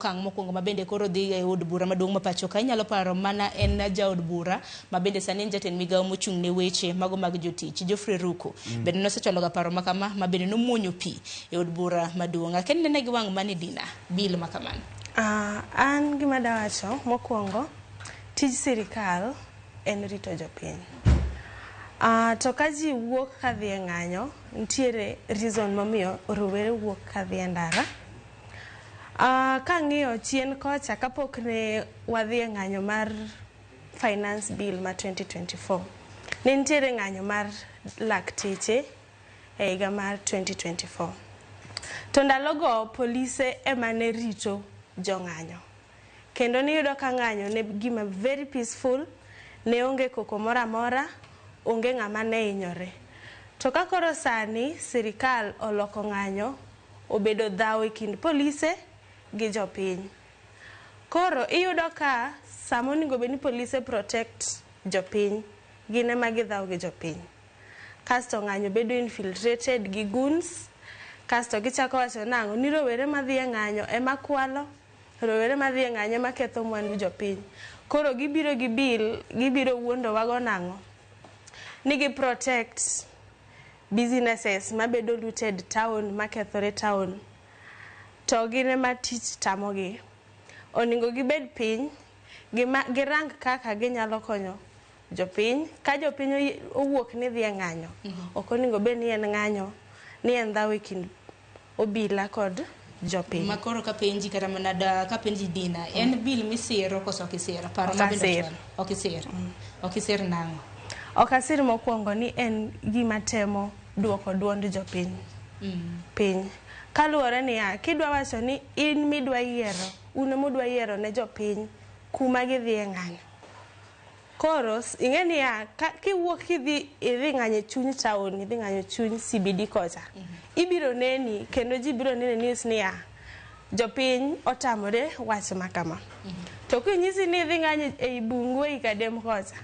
Kang mokwongo mabende koro dhi e od bura maduong' ma pacho ka inyalo paro mana en jaod bura mabende sani en jatend migawo mochung' ne weche mago mag jotich Geoffrey Ruku bende nosecholo ga paro makama mabende nomuonyo pi e od bura maduong'. Aken nene gi wang' mani Dina bil makamano. An gima dawacho mokwongo tij sirikal en rito jopiny. To ka ji wuok ka dhi e ng'anyo nitiere reason momiyo rowere wuok ka dhi e ndara. Ka ng'iyo chien kocha kapok ne wadhi e ng'anyo mar finance bill ma 2024 ne nitiere ng'anyo mar lakteche e higa mar 2024 to ndalogo polise ema ne rito jong'anyo kendo niyudo ka ng'anyo ne gima very peaceful, ne onge koko mora mora, onge ng'ama ne hinyore. To ka koro sani sirikal oloko ng'anyo obedo dhaw e kind polise gi jopiny. Koro iyudo ka sama onego bed ni polise protect jopiny gin ema gidhaw gi jopiny. Kasto ng'anyo bedo infiltrated gi goons, kasto gichako wacho nang'o ni rowere madhi e ng'anyo ema kwalo, rowere madhi e ng'anyo ema ketho mwandu jopiny. Koro gibiro gi bill, gibiro wuondo wago nang'o ni gi protect businesses mabedo looted town, makethore town. To gin ema tich tamogi. Onego gibed piny girang kaka ginyalo konyo jopiny. Ka jopiny owuok ni dhi e ng'anyo, ok onego bed ni en ng'anyo, ni en dhaw e kind obila kod jopiny. Makoro ka penji kata mana ka penji Dina, en bil misiro koso kisiro? Paro mabende ok isir. Ok isir nang'o? Ok asir mokwongo ni en gima temo duoko duond jopiny piny. Kaluwore niya, kidwa wacho ni in midwa yiero, un mudwa yiero ne jopiny kuma gidhi e ng'anyo. Koro ing'e niya, kiwuok idhi ng'anyo chuny town, idhi ng'anyo chuny CBD kocha, ibiro neni kendo ji biro nene news niya, jopiny otamore wach makama. To kinyisi ni idhi ng'anyo e bungu e Kadem kocha,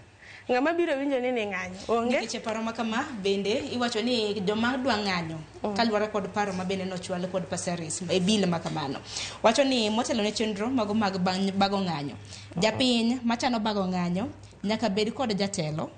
ng'ama biro winjo ni ng'anyo onge. Nikech paro makama bende iwacho ni joma dwa ng'anyo kaluwore kod paro mabende nochwal kod Pasaris e bil makamano. Wacho ni motelo ne chenro mago mag bago ng'anyo, japiny machano bago ng'anyo nyaka bed kod jatelo